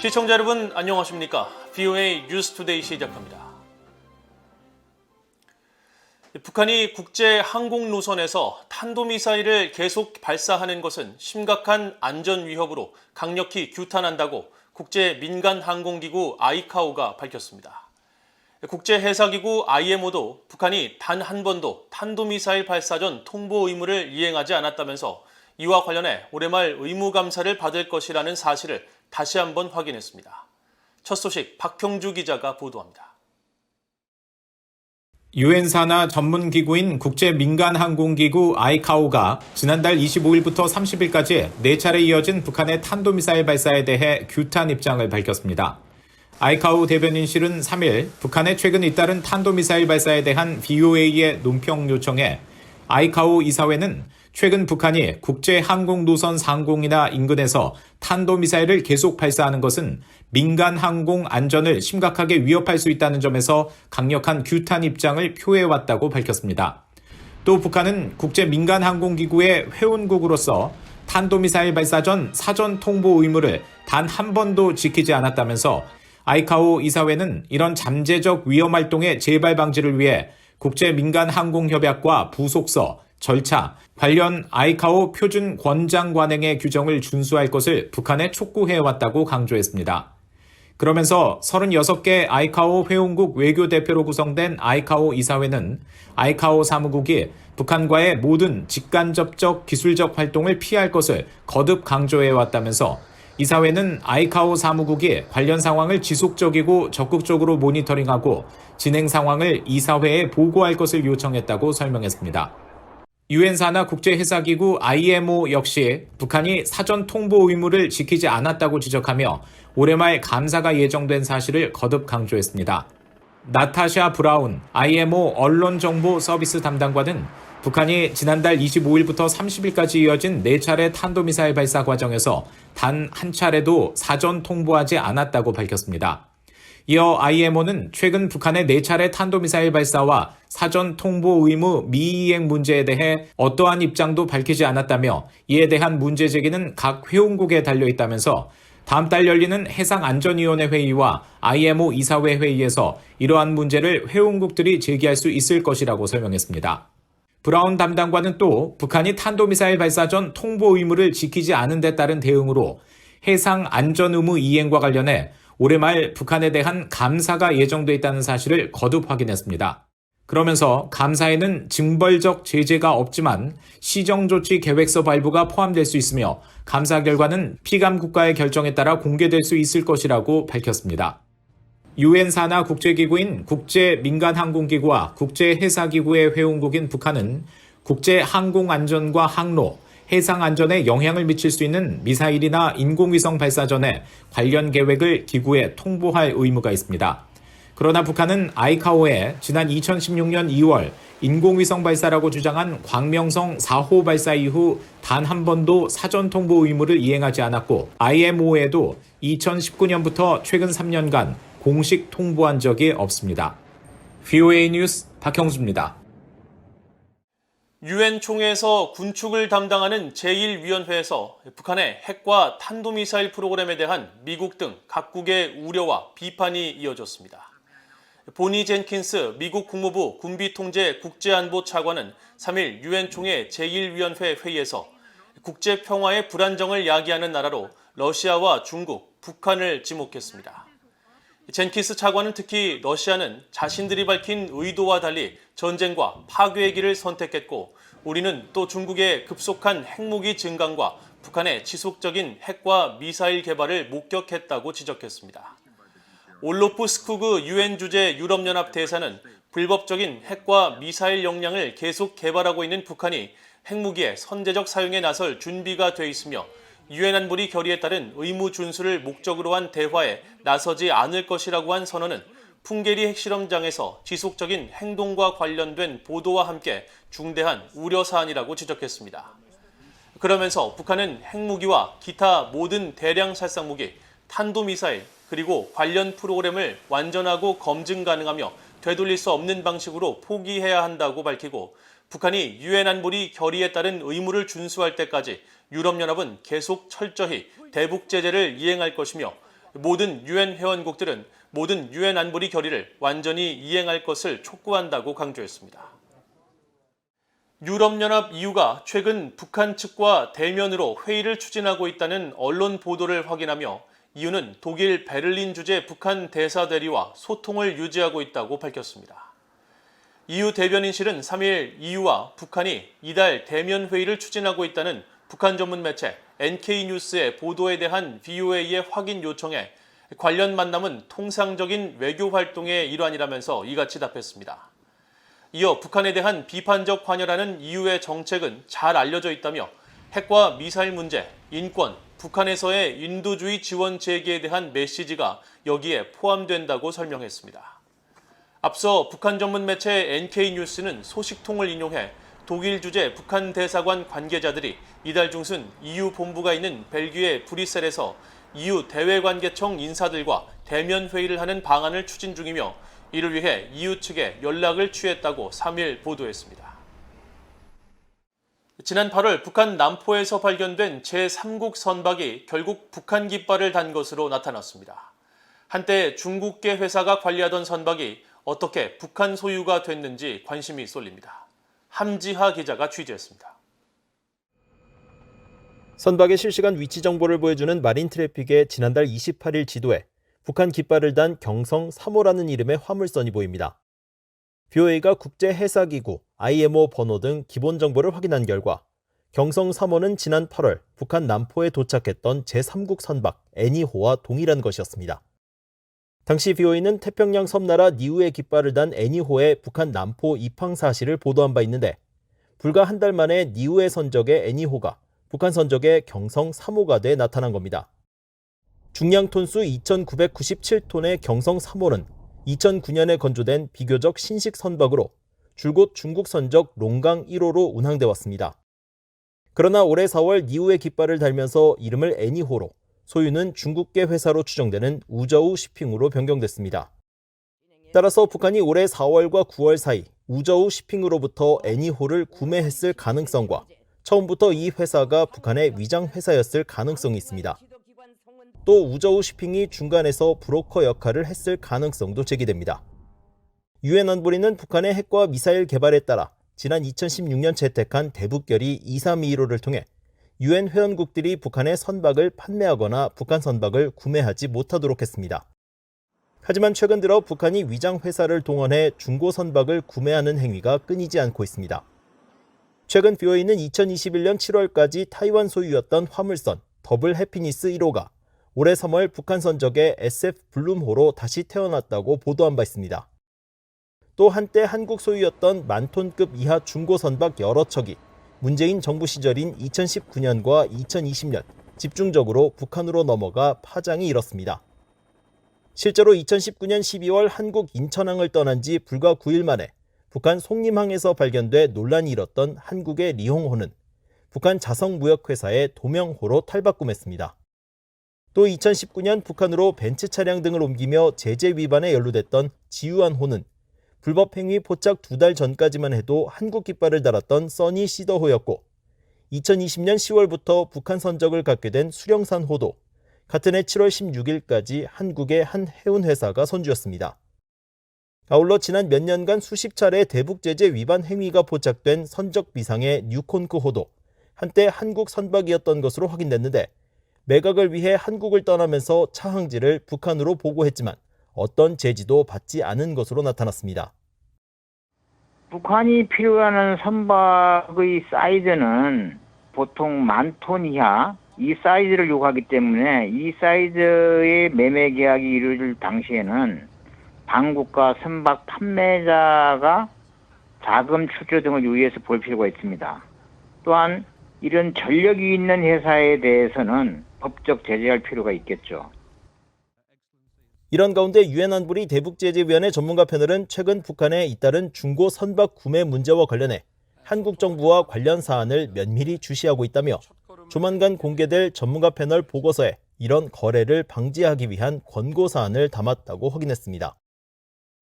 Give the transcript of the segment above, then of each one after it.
시청자 여러분 안녕하십니까? VOA 뉴스투데이 시작합니다. 북한이 국제 항공 노선에서 탄도미사일을 계속 발사하는 것은 심각한 안전 위협으로 강력히 규탄한다고 국제 민간 항공기구 아이카오가 밝혔습니다. 국제해사기구 IMO도 북한이 단 한 번도 탄도미사일 발사 전 통보 의무를 이행하지 않았다면서 이와 관련해 올해 말 의무감사를 받을 것이라는 사실을 다시 한번 확인했습니다. 첫 소식 박형주 기자가 보도합니다. 유엔 산하 전문기구인 국제민간항공기구 아이카오가 지난달 25일부터 30일까지 4차례 이어진 북한의 탄도미사일 발사에 대해 규탄 입장을 밝혔습니다. 아이카오 대변인실은 3일 북한의 최근 잇따른 탄도미사일 발사에 대한 VOA의 논평 요청에 아이카오 이사회는 최근 북한이 국제항공노선 상공이나 인근에서 탄도미사일을 계속 발사하는 것은 민간 항공 안전을 심각하게 위협할 수 있다는 점에서 강력한 규탄 입장을 표해왔다고 밝혔습니다. 또 북한은 국제민간항공기구의 회원국으로서 탄도미사일 발사 전 사전 통보 의무를 단 한 번도 지키지 않았다면서 아이카오 이사회는 이런 잠재적 위험 활동의 재발 방지를 위해 국제민간항공협약과 부속서, 절차, 관련 아이카오 표준 권장 관행의 규정을 준수할 것을 북한에 촉구해왔다고 강조했습니다. 그러면서 36개 아이카오 회원국 외교대표로 구성된 아이카오 이사회는 아이카오 사무국이 북한과의 모든 직간접적 기술적 활동을 피할 것을 거듭 강조해왔다면서 이사회는 아이카오 사무국이 관련 상황을 지속적이고 적극적으로 모니터링하고 진행 상황을 이사회에 보고할 것을 요청했다고 설명했습니다. 유엔 산하 국제해사기구 IMO 역시 북한이 사전 통보 의무를 지키지 않았다고 지적하며 올해 말 감사가 예정된 사실을 거듭 강조했습니다. 나타샤 브라운 IMO 언론정보 서비스 담당관은 북한이 지난달 25일부터 30일까지 이어진 4차례 탄도미사일 발사 과정에서 단 한 차례도 사전 통보하지 않았다고 밝혔습니다. 이어 IMO는 최근 북한의 4차례 탄도미사일 발사와 사전 통보 의무 미이행 문제에 대해 어떠한 입장도 밝히지 않았다며 이에 대한 문제 제기는 각 회원국에 달려있다면서 다음 달 열리는 해상안전위원회 회의와 IMO 이사회 회의에서 이러한 문제를 회원국들이 제기할 수 있을 것이라고 설명했습니다. 브라운 담당관은 또 북한이 탄도미사일 발사 전 통보 의무를 지키지 않은 데 따른 대응으로 해상안전의무 이행과 관련해 올해 말 북한에 대한 감사가 예정돼 있다는 사실을 거듭 확인했습니다. 그러면서 감사에는 징벌적 제재가 없지만 시정조치 계획서 발부가 포함될 수 있으며 감사 결과는 피감 국가의 결정에 따라 공개될 수 있을 것이라고 밝혔습니다. 유엔 산하 국제기구인 국제민간항공기구와 국제해사기구의 회원국인 북한은 국제항공안전과 항로, 해상안전에 영향을 미칠 수 있는 미사일이나 인공위성 발사 전에 관련 계획을 기구에 통보할 의무가 있습니다. 그러나 북한은 아이카오에 지난 2016년 2월 인공위성 발사라고 주장한 광명성 4호 발사 이후 단 한 번도 사전 통보 의무를 이행하지 않았고 IMO에도 2019년부터 최근 3년간 공식 통보한 적이 없습니다. VOA 뉴스 박형수입니다. 유엔 총회에서 군축을 담당하는 제1위원회에서 북한의 핵과 탄도미사일 프로그램에 대한 미국 등 각국의 우려와 비판이 이어졌습니다. 보니 젠킨스 미국 국무부 군비통제 국제안보 차관은 3일 유엔 총회 제1위원회 회의에서 국제평화의 불안정을 야기하는 나라로 러시아와 중국, 북한을 지목했습니다. 젠킨스 차관은 특히 러시아는 자신들이 밝힌 의도와 달리 전쟁과 파괴의 길을 선택했고 우리는 또 중국의 급속한 핵무기 증강과 북한의 지속적인 핵과 미사일 개발을 목격했다고 지적했습니다. 올로프 스쿠그 유엔 주재 유럽연합 대사는 불법적인 핵과 미사일 역량을 계속 개발하고 있는 북한이 핵무기의 선제적 사용에 나설 준비가 돼 있으며 유엔 안보리 결의에 따른 의무 준수를 목적으로 한 대화에 나서지 않을 것이라고 한 선언은 풍계리 핵실험장에서 지속적인 행동과 관련된 보도와 함께 중대한 우려사안이라고 지적했습니다. 그러면서 북한은 핵무기와 기타 모든 대량 살상무기, 탄도미사일, 그리고 관련 프로그램을 완전하고 검증 가능하며 되돌릴 수 없는 방식으로 포기해야 한다고 밝히고 북한이 유엔 안보리 결의에 따른 의무를 준수할 때까지 유럽연합은 계속 철저히 대북 제재를 이행할 것이며 모든 유엔 회원국들은 모든 유엔 안보리 결의를 완전히 이행할 것을 촉구한다고 강조했습니다. 유럽연합 EU가 최근 북한 측과 대면으로 회의를 추진하고 있다는 언론 보도를 확인하며 EU는 독일 베를린 주재 북한 대사 대리와 소통을 유지하고 있다고 밝혔습니다. EU 대변인실은 3일 EU와 북한이 이달 대면 회의를 추진하고 있다는 북한 전문 매체 NK뉴스의 보도에 대한 VOA의 확인 요청에 관련 만남은 통상적인 외교 활동의 일환이라면서 이같이 답했습니다. 이어 북한에 대한 비판적 관여라는 EU의 정책은 잘 알려져 있다며 핵과 미사일 문제, 인권, 북한에서의 인도주의 지원 재개에 대한 메시지가 여기에 포함된다고 설명했습니다. 앞서 북한 전문 매체 NK뉴스는 소식통을 인용해 독일 주재 북한 대사관 관계자들이 이달 중순 EU 본부가 있는 벨기에 브뤼셀에서 EU 대외관계청 인사들과 대면 회의를 하는 방안을 추진 중이며 이를 위해 EU 측에 연락을 취했다고 3일 보도했습니다. 지난 8월 북한 남포에서 발견된 제3국 선박이 결국 북한 깃발을 단 것으로 나타났습니다. 한때 중국계 회사가 관리하던 선박이 어떻게 북한 소유가 됐는지 관심이 쏠립니다. 함지하 기자가 취재했습니다. 선박의 실시간 위치 정보를 보여주는 마린 트래픽의 지난달 28일 지도에 북한 깃발을 단 경성 3호라는 이름의 화물선이 보입니다. VOA가 국제해사기구 IMO 번호 등 기본 정보를 확인한 결과 경성 3호는 지난 8월 북한 남포에 도착했던 제3국 선박 애니호와 동일한 것이었습니다. 당시 VOA는 태평양 섬나라 니우의 깃발을 단 애니호의 북한 남포 입항 사실을 보도한 바 있는데 불과 한 달 만에 니우의 선적의 애니호가 북한 선적의 경성 3호가 돼 나타난 겁니다. 중량 톤수 2,997톤의 경성 3호는 2009년에 건조된 비교적 신식 선박으로 줄곧 중국 선적 롱강 1호로 운항돼 왔습니다. 그러나 올해 4월 니우의 깃발을 달면서 이름을 애니호로 소유는 중국계 회사로 추정되는 우저우 shipping으로 변경됐습니다. 따라서 북한이 올해 4월과 9월 사이 우저우 shipping으로부터 애니호를 구매했을 가능성과 처음부터 이 회사가 북한의 위장 회사였을 가능성이 있습니다. 또 우저우 shipping이 중간에서 브로커 역할을 했을 가능성도 제기됩니다. 유엔 안보리는 북한의 핵과 미사일 개발에 따라 지난 2016년 채택한 대북결의 2321호를 통해 유엔 회원국들이 북한의 선박을 판매하거나 북한 선박을 구매하지 못하도록 했습니다. 하지만 최근 들어 북한이 위장 회사를 동원해 중고 선박을 구매하는 행위가 끊이지 않고 있습니다. 최근 VOA는 2021년 7월까지 타이완 소유였던 화물선 더블 해피니스 1호가 올해 3월 북한 선적의 SF 블룸호로 다시 태어났다고 보도한 바 있습니다. 또 한때 한국 소유였던 만톤급 이하 중고 선박 여러 척이 문재인 정부 시절인 2019년과 2020년 집중적으로 북한으로 넘어가 파장이 일었습니다. 실제로 2019년 12월 한국 인천항을 떠난 지 불과 9일 만에 북한 송림항에서 발견돼 논란이 일었던 한국의 리홍호는 북한 자성무역회사의 도명호로 탈바꿈했습니다. 또 2019년 북한으로 벤츠 차량 등을 옮기며 제재 위반에 연루됐던 지유안호는 불법 행위 포착 2달 전까지만 해도 한국 깃발을 달았던 써니 시더호였고 2020년 10월부터 북한 선적을 갖게 된 수령산호도 같은 해 7월 16일까지 한국의 한 해운회사가 선주였습니다. 아울러 지난 몇 년간 수십 차례 대북 제재 위반 행위가 포착된 선적 비상의 뉴콘크호도 한때 한국 선박이었던 것으로 확인됐는데 매각을 위해 한국을 떠나면서 차항지를 북한으로 보고했지만 어떤 제지도 받지 않은 것으로 나타났습니다. 북한이 필요하는 선박의 사이즈는 보통 10,000톤 이하 이 사이즈를 요구하기 때문에 이 사이즈의 매매 계약이 이루어질 당시에는 당국과 선박 판매자가 자금 출처 등을 유의해서 볼 필요가 있습니다. 또한 이런 전력이 있는 회사에 대해서는 법적 제재할 필요가 있겠죠. 이런 가운데 유엔 안보리 대북제재위원회 전문가 패널은 최근 북한에 잇따른 중고 선박 구매 문제와 관련해 한국 정부와 관련 사안을 면밀히 주시하고 있다며 조만간 공개될 전문가 패널 보고서에 이런 거래를 방지하기 위한 권고 사안을 담았다고 확인했습니다.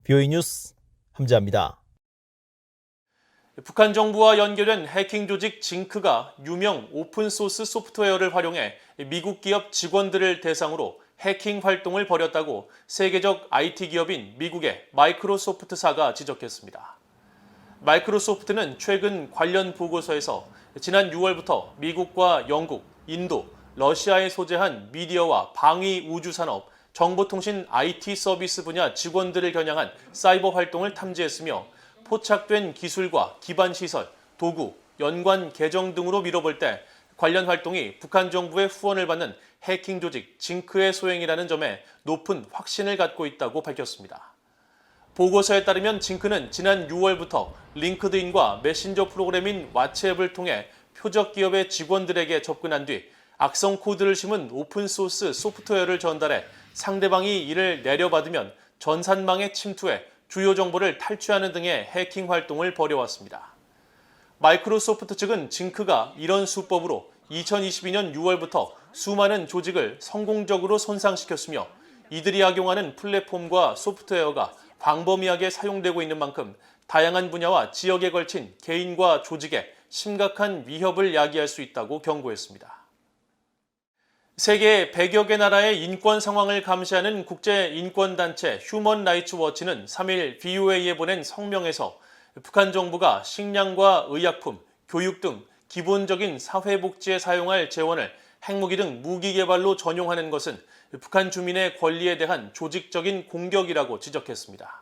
VOA 뉴스 함지아입니다. 북한 정부와 연결된 해킹 조직 징크가 유명 오픈소스 소프트웨어를 활용해 미국 기업 직원들을 대상으로 해킹 활동을 벌였다고 세계적 IT 기업인 미국의 마이크로소프트사가 지적했습니다. 마이크로소프트는 최근 관련 보고서에서 지난 6월부터 미국과 영국, 인도, 러시아에 소재한 미디어와 방위 우주 산업, 정보통신 IT 서비스 분야 직원들을 겨냥한 사이버 활동을 탐지했으며 포착된 기술과 기반 시설, 도구, 연관 계정 등으로 미뤄볼 때 관련 활동이 북한 정부의 후원을 받는 해킹 조직 징크의 소행이라는 점에 높은 확신을 갖고 있다고 밝혔습니다. 보고서에 따르면 징크는 지난 6월부터 링크드인과 메신저 프로그램인 왓츠앱을 통해 표적 기업의 직원들에게 접근한 뒤 악성 코드를 심은 오픈소스 소프트웨어를 전달해 상대방이 이를 내려받으면 전산망에 침투해 주요 정보를 탈취하는 등의 해킹 활동을 벌여왔습니다. 마이크로소프트 측은 징크가 이런 수법으로 2022년 6월부터 수많은 조직을 성공적으로 손상시켰으며 이들이 악용하는 플랫폼과 소프트웨어가 광범위하게 사용되고 있는 만큼 다양한 분야와 지역에 걸친 개인과 조직에 심각한 위협을 야기할 수 있다고 경고했습니다. 세계 100여 개 나라의 인권 상황을 감시하는 국제인권단체 휴먼 라이츠 워치는 3일 VOA에 보낸 성명에서 북한 정부가 식량과 의약품, 교육 등 기본적인 사회복지에 사용할 재원을 핵무기 등 무기 개발로 전용하는 것은 북한 주민의 권리에 대한 조직적인 공격이라고 지적했습니다.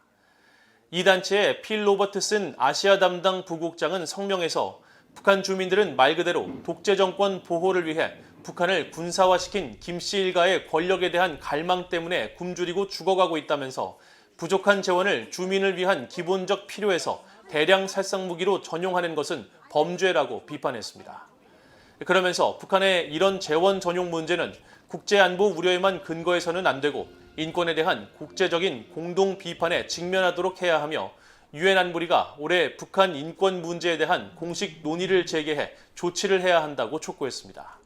이 단체의 필 로버트슨 아시아 담당 부국장은 성명에서 북한 주민들은 말 그대로 독재 정권 보호를 위해 북한을 군사화시킨 김씨 일가의 권력에 대한 갈망 때문에 굶주리고 죽어가고 있다면서 부족한 재원을 주민을 위한 기본적 필요에서 대량 살상 무기로 전용하는 것은 범죄라고 비판했습니다. 그러면서 북한의 이런 재원 전용 문제는 국제안보 우려에만 근거해서는 안 되고 인권에 대한 국제적인 공동 비판에 직면하도록 해야 하며 유엔 안보리가 올해 북한 인권 문제에 대한 공식 논의를 재개해 조치를 해야 한다고 촉구했습니다.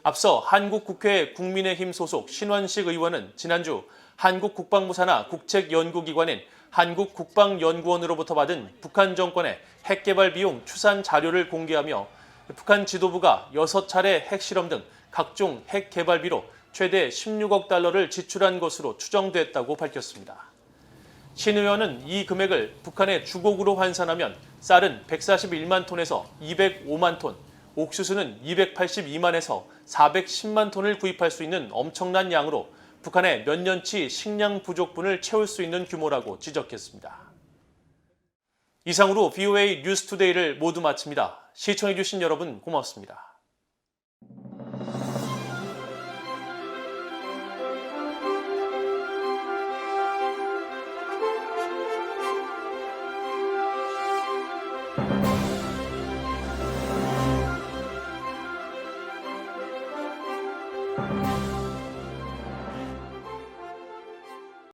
앞서 한국국회 국민의힘 소속 신원식 의원은 지난주 한국 국방부 산하 국책연구기관인 한국국방연구원으로부터 받은 북한 정권의 핵개발 비용 추산 자료를 공개하며 북한 지도부가 6차례 핵실험 등 각종 핵 개발비로 최대 16억 달러를 지출한 것으로 추정됐다고 밝혔습니다. 신 의원은 이 금액을 북한의 주곡으로 환산하면 쌀은 141만 톤에서 205만 톤, 옥수수는 282만에서 410만 톤을 구입할 수 있는 엄청난 양으로 북한의 몇 년치 식량 부족분을 채울 수 있는 규모라고 지적했습니다. 이상으로 VOA 뉴스투데이를 모두 마칩니다. 시청해주신 여러분 고맙습니다.